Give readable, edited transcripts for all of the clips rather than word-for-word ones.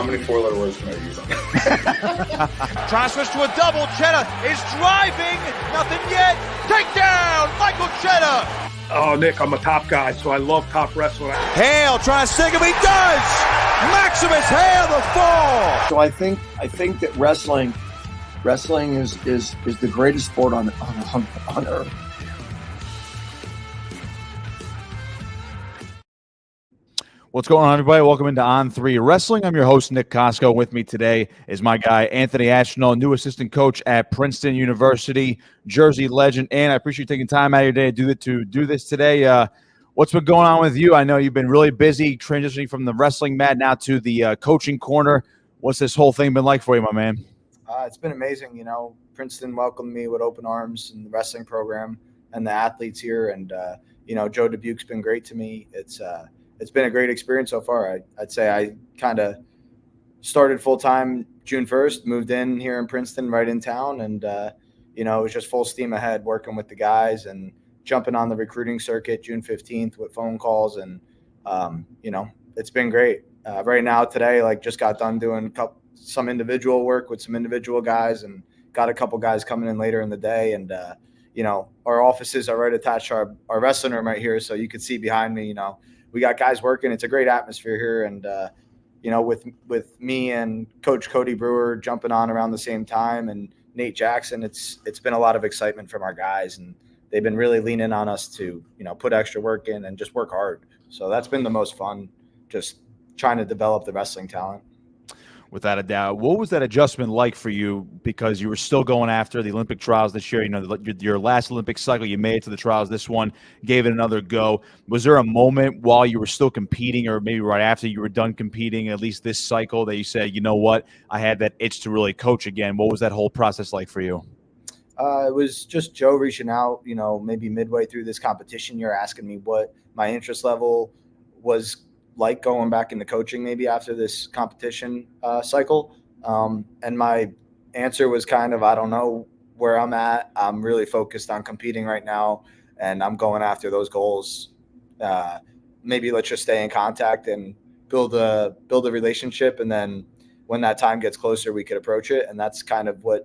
how many four-letter words can I use on that? Trying to switch to a double. Cheddar is driving. Nothing yet. Takedown, Michael Cheddar. Oh, Nick, I'm a top guy, so I love top wrestling. Hale trying to sink him. He does. Maximus Hale the fall. So I think that wrestling is the greatest sport on earth. What's going on, everybody? Welcome into On3 Wrestling. I'm your host, Nick Kosko. With me today is my guy, Anthony Ashnault, new assistant coach at Princeton University, Jersey legend. And I appreciate you taking time out of your day to do this today. What's been going on with you? I know you've been really busy transitioning from the wrestling mat now to the coaching corner. What's this whole thing been like for you, my man? It's been amazing. You know, Princeton welcomed me with open arms in the wrestling program and the athletes here. And, Joe Dubuque's been great to me. It's been a great experience so far. I'd say I kind of started full-time June 1st, moved in here in Princeton right in town. And, it was just full steam ahead working with the guys and jumping on the recruiting circuit June 15th with phone calls. And, it's been great. Right now today, just got done doing some individual work with some individual guys and got a couple guys coming in later in the day. And, our offices are right attached to our wrestling room right here. So you can see behind me, we got guys working. It's a great atmosphere here. And, with me and Coach Cody Brewer jumping on around the same time and Nate Jackson, it's been a lot of excitement from our guys. And they've been really leaning on us to, put extra work in and just work hard. So that's been the most fun, just trying to develop the wrestling talent. Without a doubt. What was that adjustment like for you? Because you were still going after the Olympic trials this year. Your last Olympic cycle, you made it to the trials. This one, gave it another go. Was there a moment while you were still competing, or maybe right after you were done competing, at least this cycle, that you said, you know what, I had that itch to really coach again? What was that whole process like for you? It was just Joe reaching out, maybe midway through this competition. You're asking me what my interest level was like going back into coaching maybe after this competition cycle. And my answer was kind of, I don't know where I'm at. I'm really focused on competing right now, and I'm going after those goals. Maybe let's just stay in contact and build a relationship. And then when that time gets closer, we could approach it. And that's kind of what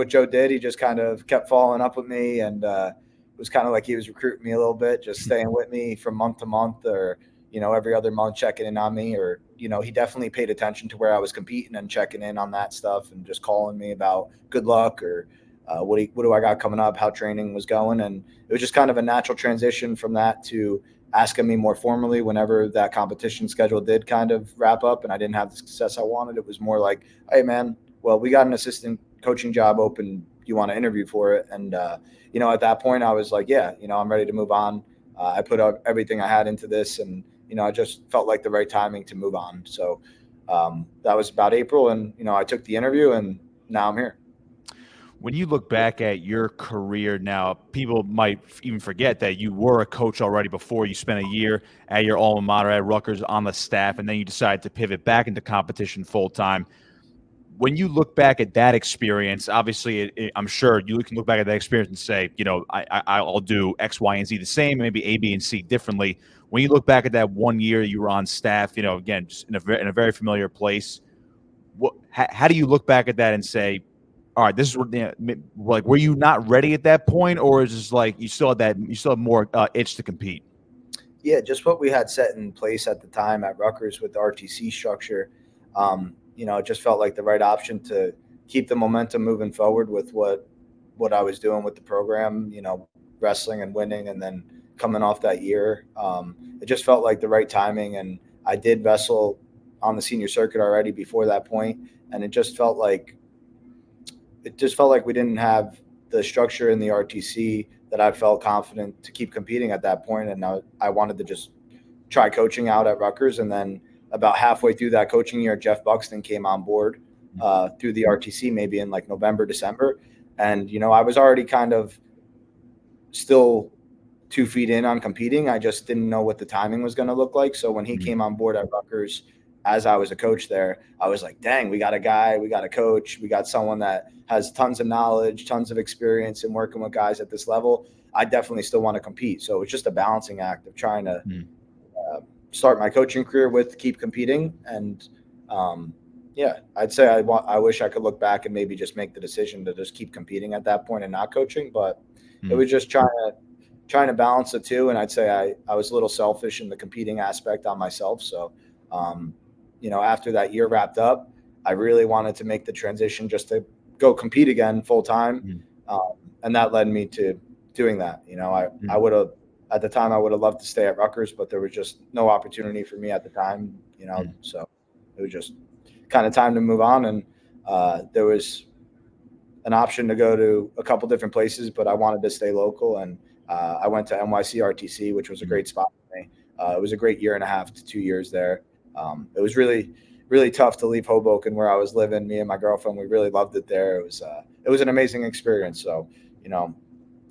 Joe did. He just kind of kept following up with me, and it was kind of like he was recruiting me a little bit, just staying with me from month to month, or every other month checking in on me, or, he definitely paid attention to where I was competing and checking in on that stuff and just calling me about good luck or what do I got coming up, how training was going. And it was just kind of a natural transition from that to asking me more formally whenever that competition schedule did kind of wrap up and I didn't have the success I wanted. It was more like, hey, man, well, we got an assistant coaching job open. You want to interview for it? And, at that point I was like, yeah, I'm ready to move on. I put up everything I had into this, and I just felt like the right timing to move on. So that was about April, and, I took the interview, and now I'm here. When you look back at your career now, people might even forget that you were a coach already before. You spent a year at your alma mater at Rutgers on the staff, and then you decided to pivot back into competition full-time. When you look back at that experience, obviously, I'm sure you can look back at that experience and say, I'll do X, Y, and Z the same, maybe A, B, and C differently. When you look back at that 1 year you were on staff, again, just in a very familiar place, how do you look back at that and say, all right, this is like, were you not ready at that point, or is it like you still have more itch to compete? Yeah, just what we had set in place at the time at Rutgers with the RTC structure. It just felt like the right option to keep the momentum moving forward with what I was doing with the program, wrestling and winning, and then coming off that year. It just felt like the right timing, and I did wrestle on the senior circuit already before that point, and it just felt like we didn't have the structure in the RTC that I felt confident to keep competing at that point, and I wanted to just try coaching out at Rutgers. And then about halfway through that coaching year, Jeff Buxton came on board through the RTC, maybe in like November, December. And, I was already kind of still 2 feet in on competing. I just didn't know what the timing was going to look like. So when he came on board at Rutgers, as I was a coach there, I was like, dang, we got a guy, we got a coach, we got someone that has tons of knowledge, tons of experience in working with guys at this level. I definitely still want to compete. So it's just a balancing act of trying to start my coaching career with keep competing and Yeah, I'd say I wish I could look back and maybe just make the decision to just keep competing at that point and not coaching, but it was just trying to balance the two. And I'd say I was a little selfish in the competing aspect on myself. So, after that year wrapped up, I really wanted to make the transition just to go compete again full time. And that led me to doing that. I would have, at the time, I would have loved to stay at Rutgers, but there was just no opportunity for me at the time, so it was just kind of time to move on. And there was an option to go to a couple different places, but I wanted to stay local. And I went to NYCRTC, which was a great spot for me. It was a great 1.5 to 2 years there. It was really, really tough to leave Hoboken where I was living. Me and my girlfriend, we really loved it there. It was an amazing experience. So,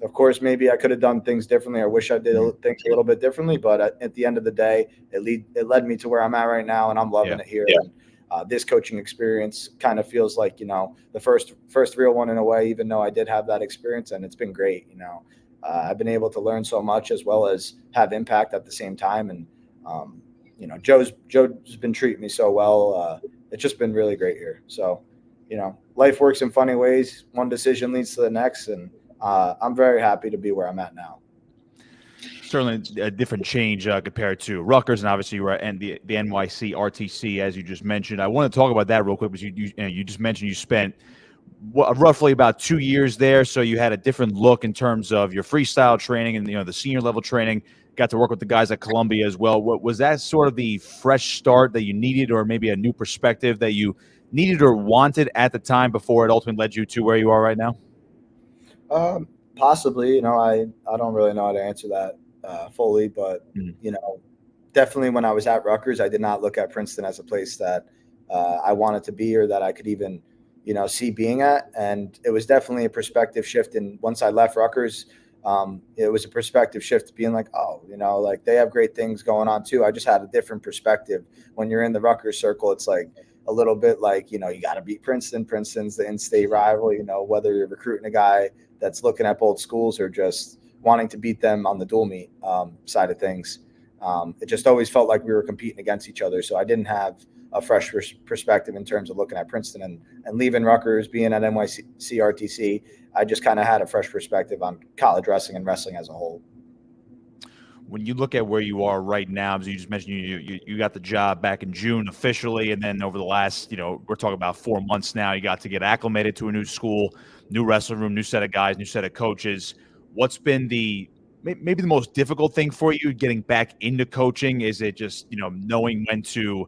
of course, maybe I could have done things differently. I wish I did things a little bit differently, but at the end of the day, it led me to where I'm at right now, and I'm loving it here. Yeah. And, this coaching experience kind of feels like, the first real one in a way, even though I did have that experience, and it's been great. I've been able to learn so much as well as have impact at the same time. And, Joe's been treating me so well. It's just been really great here. So, life works in funny ways. One decision leads to the next. And I'm very happy to be where I'm at now. Certainly a different change compared to Rutgers, and obviously you were at the NYC RTC, as you just mentioned. I want to talk about that real quick, because you just mentioned you spent roughly about 2 years there, so you had a different look in terms of your freestyle training and the senior level training. Got to work with the guys at Columbia as well. What was that sort of the fresh start that you needed, or maybe a new perspective that you needed or wanted at the time before it ultimately led you to where you are right now? Possibly. I don't really know how to answer that fully, but definitely when I was at Rutgers, I did not look at Princeton as a place that I wanted to be, or that I could even see being at. And it was definitely a perspective shift. And once I left Rutgers, it was a perspective shift, being like, like they have great things going on too. I just had a different perspective. When you're in the Rutgers circle, it's like a little bit like, you got to beat Princeton. Princeton's the in-state rival, whether you're recruiting a guy that's looking at both schools or just wanting to beat them on the dual meet side of things. It just always felt like we were competing against each other. So I didn't have a fresh perspective in terms of looking at Princeton, and leaving Rutgers, being at NYC RTC. I just kind of had a fresh perspective on college wrestling and wrestling as a whole. When you look at where you are right now, as you just mentioned, you got the job back in June officially, and then over the last, we're talking about 4 months now, you got to get acclimated to a new school, new wrestling room, new set of guys, new set of coaches. What's been maybe the most difficult thing for you getting back into coaching? Is it just, knowing when to,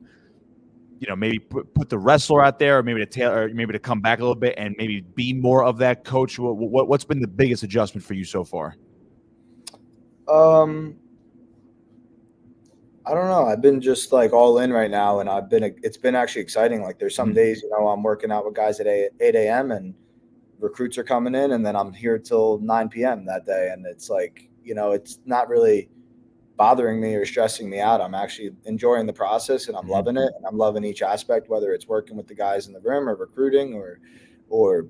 maybe put the wrestler out there, or maybe to tailor, or maybe to come back a little bit and maybe be more of that coach? What's been the biggest adjustment for you so far? I don't know. I've been just like all in right now, and it's been actually exciting. Like there's some days, I'm working out with guys at 8 a.m. and recruits are coming in, and then I'm here till 9 p.m. that day. And it's like, it's not really bothering me or stressing me out. I'm actually enjoying the process, and I'm loving it. And I'm loving each aspect, whether it's working with the guys in the room or recruiting or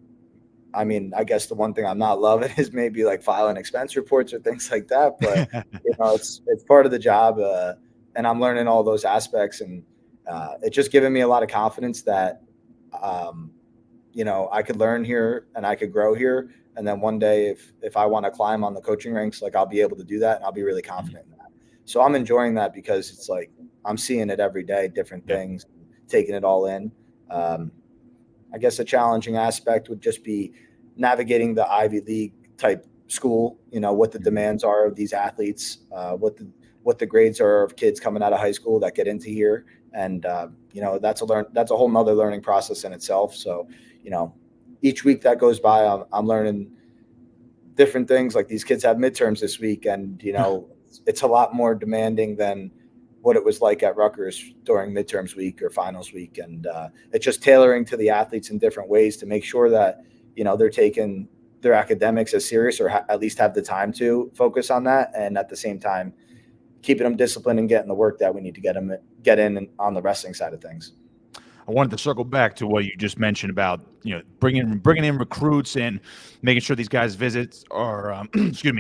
I mean, I guess the one thing I'm not loving is maybe like filing expense reports or things like that. But, it's part of the job. And I'm learning all those aspects, and it's just given me a lot of confidence that, I could learn here and I could grow here. And then one day, if I want to climb on the coaching ranks, like I'll be able to do that, and I'll be really confident in that. So I'm enjoying that, because it's like I'm seeing it every day, different things, taking it all in. I guess a challenging aspect would just be navigating the Ivy League type school, what the demands are of these athletes, what the grades are of kids coming out of high school that get into here. And, that's a whole nother learning process in itself. So, each week that goes by, I'm learning different things. Like these kids have midterms this week, and, it's a lot more demanding than what it was like at Rutgers during midterms week or finals week. And it's just tailoring to the athletes in different ways to make sure that, they're taking their academics as serious, or at least have the time to focus on that. And at the same time, keeping them disciplined and getting the work that we need to get in on the wrestling side of things. I wanted to circle back to what you just mentioned about, bringing in recruits and making sure these guys' visits are,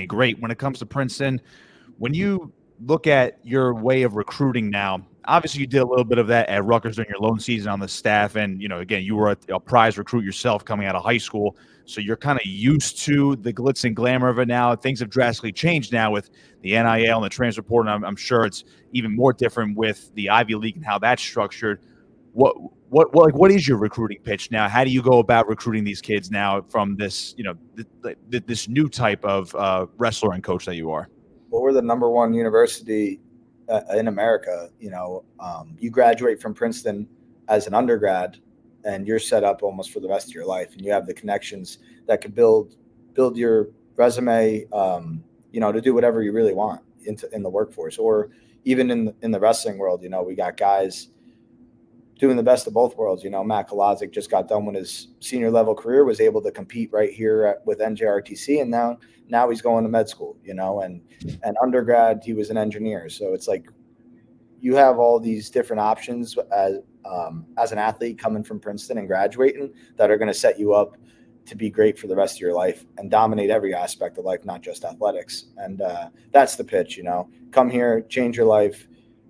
great. When it comes to Princeton, when you look at your way of recruiting now, obviously you did a little bit of that at Rutgers during your lone season on the staff. And, again, you were a prize recruit yourself coming out of high school. So you're kind of used to the glitz and glamour of it now. Things have drastically changed now with the NIL and the transfer portal. And I'm sure it's even more different with the Ivy League and how that's structured. What is your recruiting pitch now? How do you go about recruiting these kids now from this, this new type of wrestler and coach that you are? Well, we're the number one university in America. You graduate from Princeton as an undergrad and you're set up almost for the rest of your life, and you have the connections that could build your resume, to do whatever you really want in the workforce, or even in the wrestling world. We got guys doing the best of both worlds. Matt Kolazic just got done with his senior level career, was able to compete right here with NYCRTC, and now he's going to med school, and undergrad, he was an engineer. So it's like you have all these different options as an athlete coming from Princeton and graduating that are going to set you up to be great for the rest of your life and dominate every aspect of life, not just athletics. And that's the pitch, come here, change your life.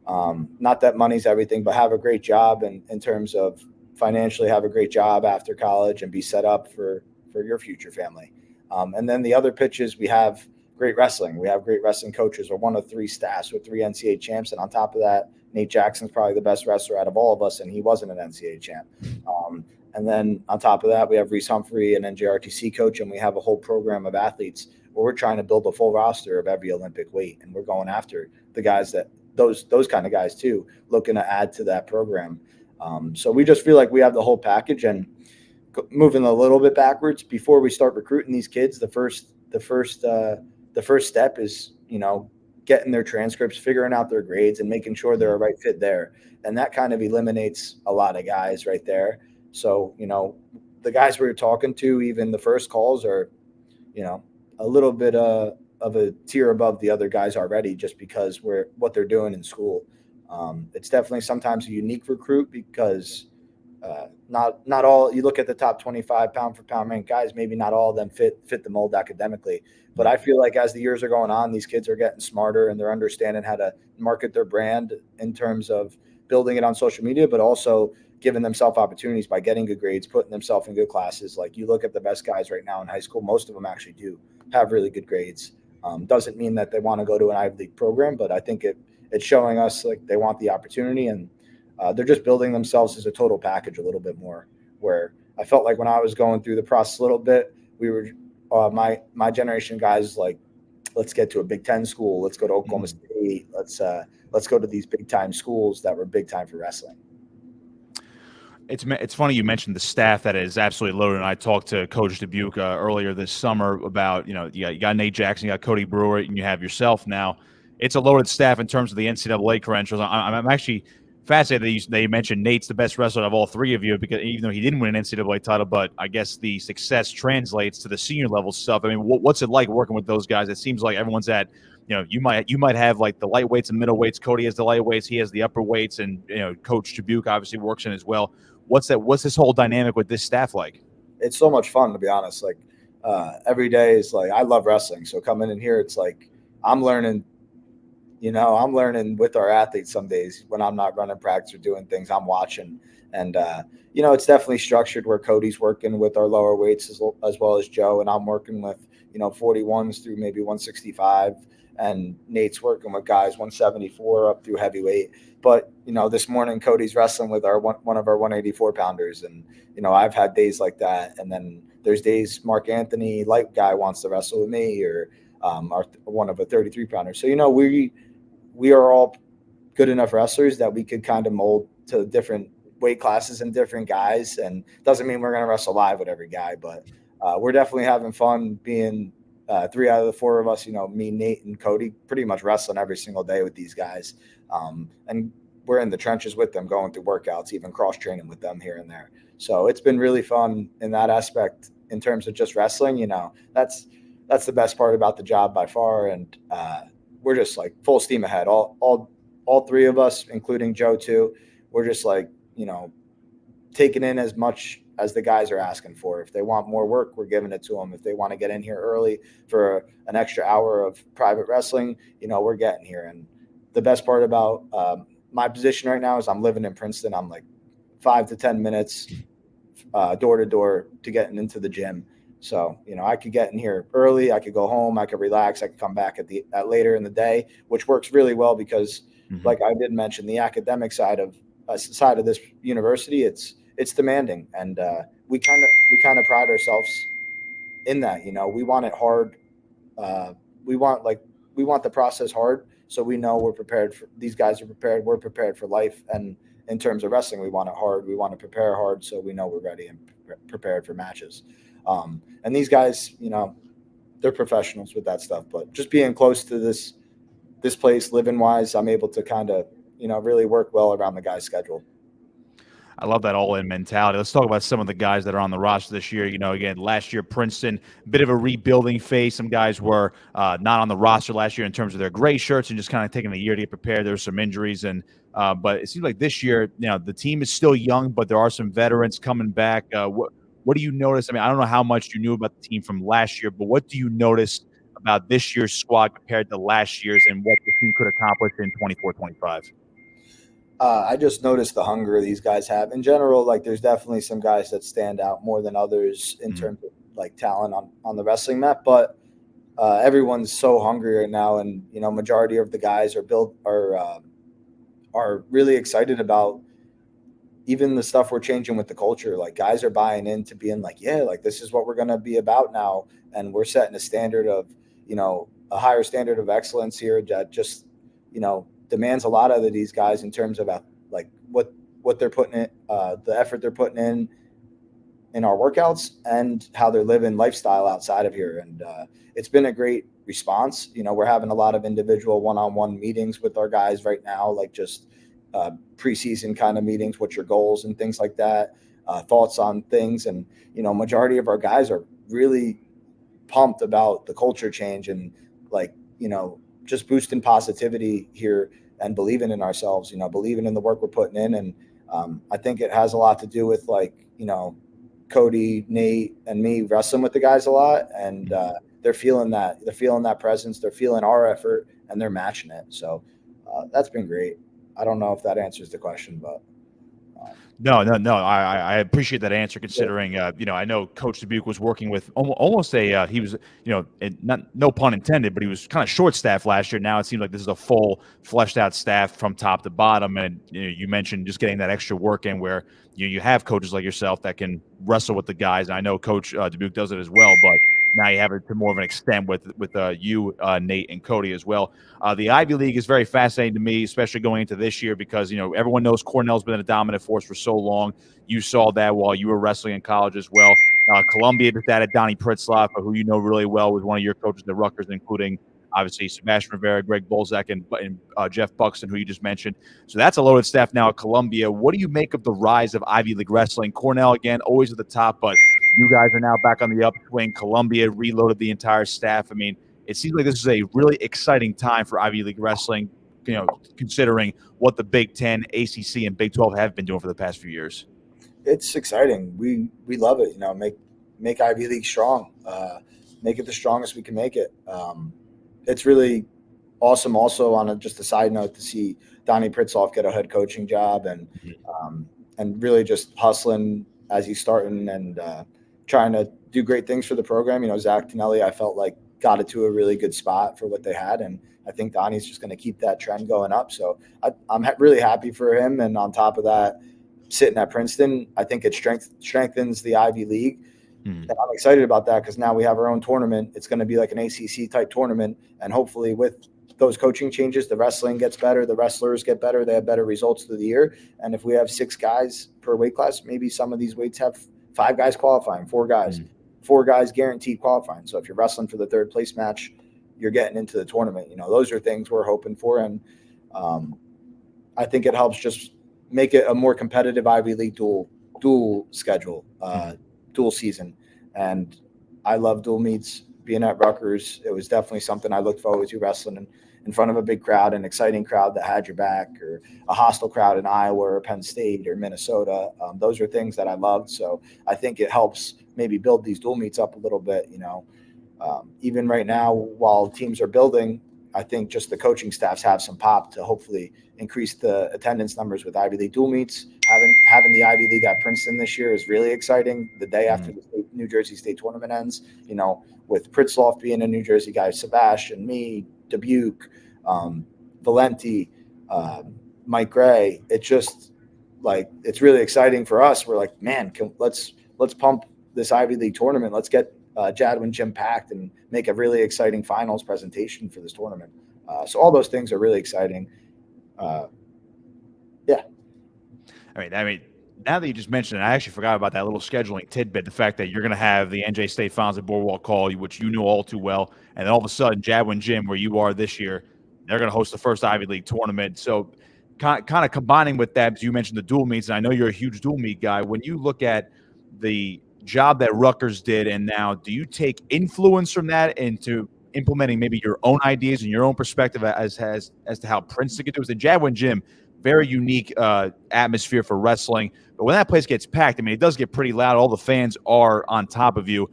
Not that money's everything, but have a great job, and in terms of financially, have a great job after college and be set up for your future family. And then the other pitches, we have great wrestling. We have great wrestling coaches. We're one of 3 staffs with 3 NCAA champs. And on top of that, Nate Jackson's probably the best wrestler out of all of us, and he wasn't an NCAA champ. And then on top of that, we have Reese Humphrey, an NYCRTC coach, and we have a whole program of athletes where we're trying to build a full roster of every Olympic weight. And we're going after the guys that those kind of guys too, looking to add to that program. So we just feel like we have the whole package. And moving a little bit backwards, before we start recruiting these kids, the first step is, getting their transcripts, figuring out their grades, and making sure they're a right fit there. And that kind of eliminates a lot of guys right there. So, the guys we're talking to, even the first calls are, a little bit of a tier above the other guys already, just because what they're doing in school. It's definitely sometimes a unique recruit because not all, you look at the top 25 pound for pound ranked guys, maybe not all of them fit the mold academically. But I feel like as the years are going on, these kids are getting smarter and they're understanding how to market their brand in terms of building it on social media, but also giving themselves opportunities by getting good grades, putting themselves in good classes. Like you look at the best guys right now in high school, most of them actually do have really good grades. Doesn't mean that they want to go to an Ivy League program, but I think it's showing us like they want the opportunity, and they're just building themselves as a total package a little bit more, where I felt like when I was going through the process a little bit, we were my generation guys, like, let's get to a Big Ten school. Let's go to Oklahoma State. Let's go to these big time schools that were big time for wrestling. It's funny you mentioned the staff that is absolutely loaded. And I talked to Coach Dubuque earlier this summer about, you got Nate Jackson, you got Cody Brewer, and you have yourself now. It's a loaded staff in terms of the NCAA credentials. I'm actually fascinated that you mentioned Nate's the best wrestler of all 3 of you, because even though he didn't win an NCAA title, but I guess the success translates to the senior level stuff. I mean, what's it like working with those guys? It seems like everyone's at, you might have like the lightweights and middleweights. Cody has the lightweights, he has the upper weights, and Coach Dubuque obviously works in as well. What's this whole dynamic with this staff like? It's so much fun, to be honest. Like every day is like, I love wrestling. So coming in here, it's like I'm learning with our athletes. Some days when I'm not running practice or doing things, I'm watching. And, it's definitely structured where Cody's working with our lower weights as well as Joe. And I'm working with, 41s through maybe 165. And Nate's working with guys 174 up through heavyweight. But, this morning Cody's wrestling with one of our 184 pounders. And, I've had days like that. And then there's days Mark Anthony, light guy, wants to wrestle with me, or one of a 33 pounder. So, we are all good enough wrestlers that we could kind of mold to different weight classes and different guys. And doesn't mean we're going to wrestle live with every guy, but we're definitely having fun being 3 out of the 4 of us, me, Nate, and Cody, pretty much wrestling every single day with these guys. And we're in the trenches with them, going through workouts, even cross-training with them here and there. So it's been really fun in that aspect in terms of just wrestling. That's the best part about the job by far. And we're just like full steam ahead. All 3 of us, including Joe too. We're just like, taking in as much as the guys are asking for. If they want more work, we're giving it to them. If they want to get in here early for an extra hour of private wrestling, we're getting here. And the best part about my position right now is I'm living in Princeton. I'm like 5 to 10 minutes door to door to getting into the gym. So, I could get in here early. I could go home. I could relax. I could come back at later in the day, which works really well because, like I did mention, the academic side of this university, it's demanding, and we kind of pride ourselves in that. We want it hard. We want the process hard, so we know we're prepared. These guys are prepared. We're prepared for life, and in terms of wrestling, we want it hard. We want to prepare hard, so we know we're ready and prepared for matches. And these guys, they're professionals with that stuff. But just being close to this place, living wise, I'm able to kind of, really work well around the guy's schedule. I love that all-in mentality. Let's talk about some of the guys that are on the roster this year. Again, last year, Princeton, bit of a rebuilding phase. Some guys were not on the roster last year in terms of their gray shirts and just kind of taking a year to get prepared. There were some injuries, but it seems like this year, the team is still young, but there are some veterans coming back. What do you notice? I mean, I don't know how much you knew about the team from last year, but what do you notice about this year's squad compared to last year's and what the team could accomplish in 24-25? I just noticed the hunger these guys have. In general, like there's definitely some guys that stand out more than others in terms of like talent on the wrestling map, but everyone's so hungry right now, and majority of the guys are really excited about even the stuff we're changing with the culture. Like guys are buying into being like, yeah, like this is what we're going to be about now. And we're setting a standard of, a higher standard of excellence here that just, demands a lot out of these guys in terms of like what they're putting in, the effort they're putting in our workouts and how they're living lifestyle outside of here. And it's been a great response. We're having a lot of individual one-on-one meetings with our guys right now, like just preseason kind of meetings, what's your goals and things like that, thoughts on things. And, majority of our guys are really pumped about the culture change and like, just boosting positivity here and believing in ourselves, believing in the work we're putting in. And I think it has a lot to do with like, Cody, Nate, and me wrestling with the guys a lot. And they're feeling that presence, they're feeling our effort, and they're matching it. So that's been great. I don't know if that answers the question, but. No. I appreciate that answer considering, I know Coach Dubuque was working with almost he was, no pun intended, but he was kind of short-staffed last year. Now it seems like this is a full fleshed-out staff from top to bottom. And you mentioned just getting that extra work in where you have coaches like yourself that can wrestle with the guys. And I know Coach Dubuque does it as well, but now you have it to more of an extent with you, Nate, and Cody as well. The Ivy League is very fascinating to me, especially going into this year because, everyone knows Cornell's been a dominant force for so long. You saw that while you were wrestling in college as well. Columbia just added Donnie Pritzlaff, who really well, was one of your coaches at Rutgers, including obviously Sebastian Rivera, Greg Bolzak, and Jeff Buxton, who you just mentioned. So that's a loaded staff now at Columbia. What do you make of the rise of Ivy League wrestling? Cornell, again, always at the top, but you guys are now back on the upswing. Columbia reloaded the entire staff. I mean, it seems like this is a really exciting time for Ivy League wrestling, considering what the Big Ten, ACC, and Big 12 have been doing for the past few years. It's exciting. We love it. Make Ivy League strong. Make it the strongest we can make it. It's really awesome. Also, on just a side note, to see Donnie Pritzlaff get a head coaching job and really just hustling as he's starting and trying to do great things for the program. Zach Tonelli, I felt like got it to a really good spot for what they had, and I think Donnie's just going to keep that trend going up. So I'm really happy for him. And on top of that, sitting at Princeton, I think it strengthens the Ivy League. And I'm excited about that because now we have our own tournament. It's going to be like an ACC type tournament. And hopefully with those coaching changes, the wrestling gets better, the wrestlers get better, they have better results through the year. And if we have 6 guys per weight class, maybe some of these weights have 5 guys qualifying, 4 guys, 4 guys guaranteed qualifying. So if you're wrestling for the 3rd place match, you're getting into the tournament. Those are things we're hoping for. And I think it helps just make it a more competitive Ivy League dual schedule, dual season. And I love dual meets. Being at Rutgers, it was definitely something I looked forward to, wrestling in front of a big crowd, an exciting crowd that had your back, or a hostile crowd in Iowa or Penn State or Minnesota. Those are things that I loved. So I think it helps maybe build these dual meets up a little bit. Even right now, while teams are building, I think just the coaching staffs have some pop to hopefully increase the attendance numbers with Ivy League dual meets. Having the Ivy League at Princeton this year is really exciting. The day after the New Jersey State tournament ends, with Pritzloff being a New Jersey guy, Sebastian, me, Dubuque, Valenti, Mike Gray. It's just like, it's really exciting for us. We're like, man, let's pump this Ivy League tournament. Let's get Jadwin Gym packed and make a really exciting finals presentation for this tournament. So all those things are really exciting. Yeah. I mean, now that you just mentioned it, I actually forgot about that little scheduling tidbit, the fact that you're going to have the NJ State Finals at Boardwalk Hall, which you know all too well, and then all of a sudden, Jadwin Gym, where you are this year, they're going to host the first Ivy League tournament. So kind of combining with that, as you mentioned the dual meets, and I know you're a huge dual meet guy, when you look at the job that Rutgers did and now, do you take influence from that into implementing maybe your own ideas and your own perspective as to how Princeton could do it? The Jadwin Gym, very unique atmosphere for wrestling. But when that place gets packed, I mean, it does get pretty loud. All the fans are on top of you.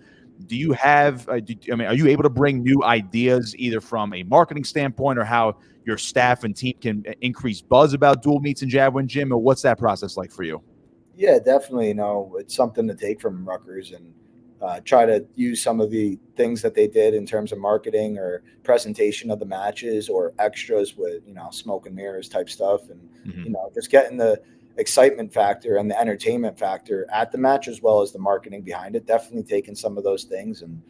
Do you have, are you able to bring new ideas either from a marketing standpoint or how your staff and team can increase buzz about dual meets in Jadwin Gym? Or what's that process like for you? Yeah, definitely. It's something to take from Rutgers and try to use some of the things that they did in terms of marketing or presentation of the matches or extras with, smoke and mirrors type stuff. And, just getting the excitement factor and the entertainment factor at the match, as well as the marketing behind it, definitely taking some of those things and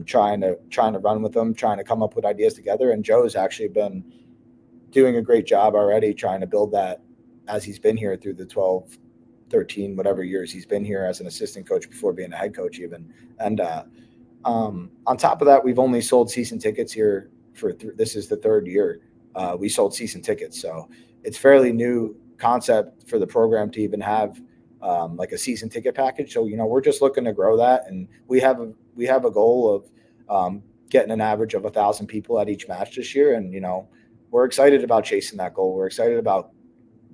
trying to run with them, trying to come up with ideas together. And Joe's actually been doing a great job already trying to build that as he's been here through the 12, 13, whatever years he's been here as an assistant coach before being a head coach even. And on top of that, we've only sold season tickets here this is the third year we sold season tickets. So it's fairly new concept for the program to even have like a season ticket package. So, we're just looking to grow that. And we have a goal of getting an average of 1,000 people at each match this year. And, we're excited about chasing that goal. We're excited about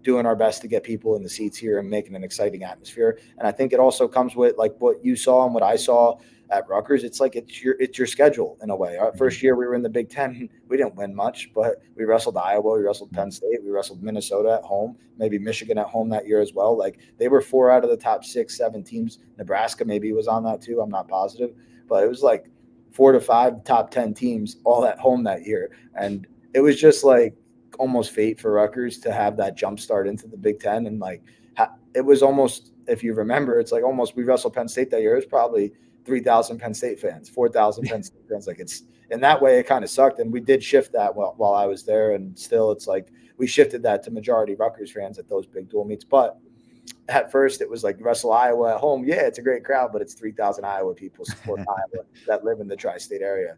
doing our best to get people in the seats here and making an exciting atmosphere. And I think it also comes with like what you saw and what I saw at Rutgers. It's like it's your schedule in a way. Our first year we were in the Big Ten. We didn't win much, but we wrestled Iowa, we wrestled Penn State, we wrestled Minnesota at home, maybe Michigan at home that year as well. Like they were 4 out of the top 6, 7 teams. Nebraska maybe was on that too. I'm not positive, but it was like 4 to 5 top 10 teams all at home that year. And it was just like almost fate for Rutgers to have that jump start into the Big Ten. And like it was almost, if you remember, it's like almost we wrestled Penn State that year. It was probably 3,000 Penn State fans, 4,000 Penn State fans. Like it's in that way, it kind of sucked. And we did shift that while I was there. And still, it's like we shifted that to majority Rutgers fans at those big dual meets. But at first, it was like wrestle Iowa at home. Yeah, it's a great crowd, but it's 3,000 Iowa people support Iowa that live in the tri-state area.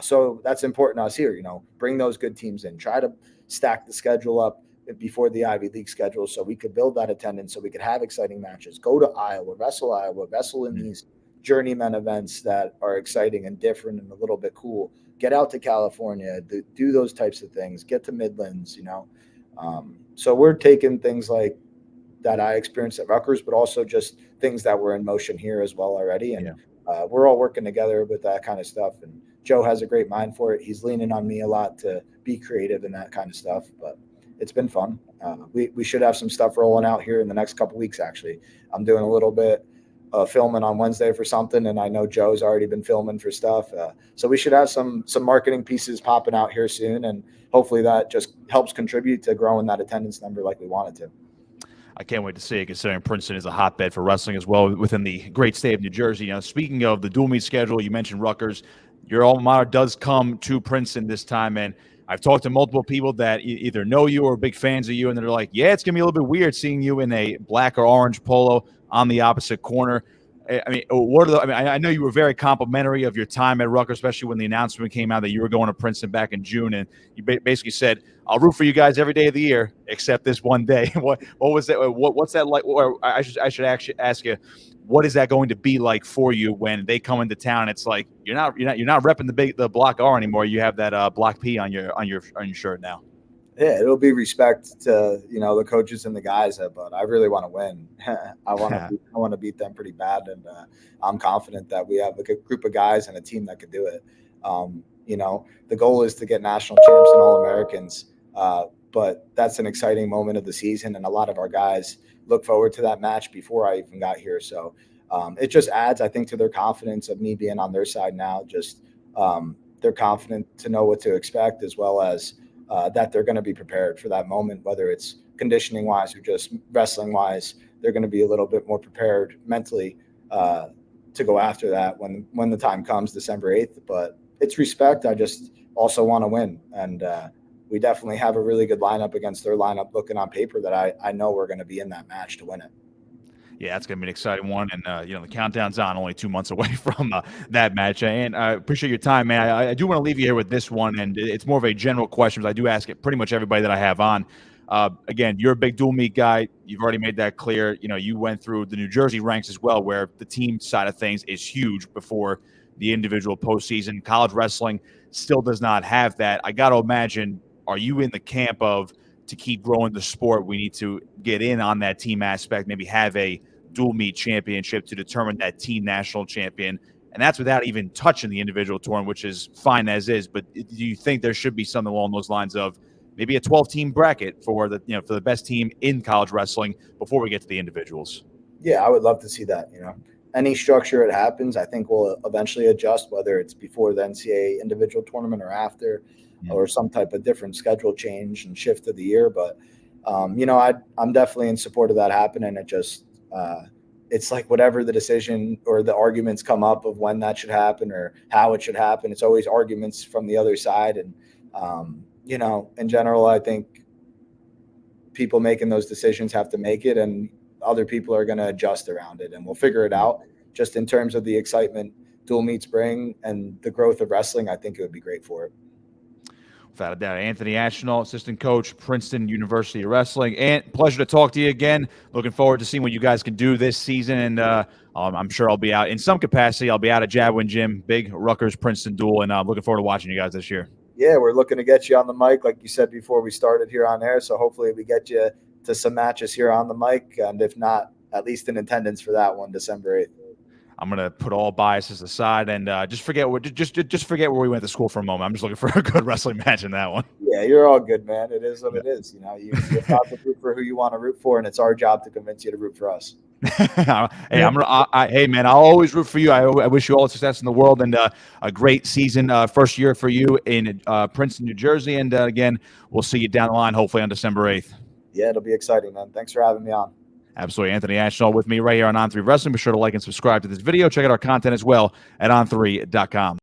So that's important to us here. Bring those good teams in. Try to stack the schedule up before the Ivy League schedule so we could build that attendance, so we could have exciting matches. Go to Iowa, wrestle in these journeyman events that are exciting and different and a little bit cool. Get out to California, do those types of things. Get to Midlands, So we're taking things like that I experienced at Rutgers, but also just things that were in motion here as well already. And we're all working together with that kind of stuff. And Joe has a great mind for it. He's leaning on me a lot to be creative and that kind of stuff, but it's been fun. We should have some stuff rolling out here in the next couple weeks. Actually, I'm doing a little bit of filming on Wednesday for something, and I know Joe's already been filming for stuff. So we should have some marketing pieces popping out here soon, and hopefully that just helps contribute to growing that attendance number like we wanted to. I can't wait to see it, considering Princeton is a hotbed for wrestling as well within the great state of New Jersey. Speaking of the dual meet schedule, you mentioned Rutgers. Your alma mater does come to Princeton this time, and I've talked to multiple people that either know you or are big fans of you, and they're like, yeah, it's going to be a little bit weird seeing you in a black or orange polo on the opposite corner. I know you were very complimentary of your time at Rutgers, especially when the announcement came out that you were going to Princeton back in June, and you basically said, I'll root for you guys every day of the year except this one day. What was that? What's that like? Or I should actually ask you, what is that going to be like for you when they come into town? It's like you're not repping the block R anymore. You have that block P on your shirt now. Yeah, it'll be respect to the coaches and the guys, but I really want to win. I want to beat them pretty bad, and I'm confident that we have a good group of guys and a team that could do it. The goal is to get national champs and All-Americans. But that's an exciting moment of the season, and a lot of our guys look forward to that match before I even got here. So it just adds, I think, to their confidence of me being on their side now. Just they're confident to know what to expect, as well as that they're going to be prepared for that moment, whether it's conditioning wise or just wrestling wise. They're going to be a little bit more prepared mentally to go after that when the time comes, December 8th. But it's respect. I just also want to win. And we definitely have a really good lineup against their lineup looking on paper that I know we're going to be in that match to win it. Yeah, it's going to be an exciting one. And, the countdown's on, only 2 months away from that match. And I appreciate your time, man. I do want to leave you here with this one, and it's more of a general question, but I do ask it pretty much everybody that I have on. Again, you're a big dual meet guy. You've already made that clear. You went through the New Jersey ranks as well, where the team side of things is huge before the individual postseason. College wrestling still does not have that. I got to imagine, are you in the camp of, to keep growing the sport, we need to get in on that team aspect, maybe have a dual meet championship to determine that team national champion? And that's without even touching the individual tournament, which is fine as is. But do you think there should be something along those lines of maybe a 12-team bracket for the best team in college wrestling before we get to the individuals? Yeah, I would love to see that. Any structure it happens, I think we'll eventually adjust, whether it's before the NCAA individual tournament or after, or some type of different schedule change and shift of the year. But, I'm definitely in support of that happening. It just, it's like whatever the decision or the arguments come up of when that should happen or how it should happen, it's always arguments from the other side. And, in general, I think people making those decisions have to make it, and other people are going to adjust around it, and we'll figure it out. Just in terms of the excitement dual meets bring and the growth of wrestling, I think it would be great for it. Without a doubt. Anthony Ashnault, assistant coach, Princeton University of Wrestling. And pleasure to talk to you again. Looking forward to seeing what you guys can do this season. And I'm sure I'll be out in some capacity. I'll be out at Jadwin Gym, big Rutgers Princeton duel, and I'm looking forward to watching you guys this year. Yeah, we're looking to get you on the mic, like you said before we started here on air. So hopefully we get you to some matches here on the mic, and if not, at least in attendance for that one, December 8th. I'm gonna put all biases aside and just forget where we went to school for a moment. I'm just looking for a good wrestling match in that one. Yeah, you're all good, man. It is what it is. You have to root for who you want to root for, and it's our job to convince you to root for us. Hey, man, I'll always root for you. I wish you all the success in the world and a great season, first year for you in Princeton, New Jersey. And again, we'll see you down the line, hopefully on December 8th. Yeah, it'll be exciting, man. Thanks for having me on. Absolutely. Anthony Ashnault with me right here on On3 Wrestling. Be sure to like and subscribe to this video. Check out our content as well at on3.com.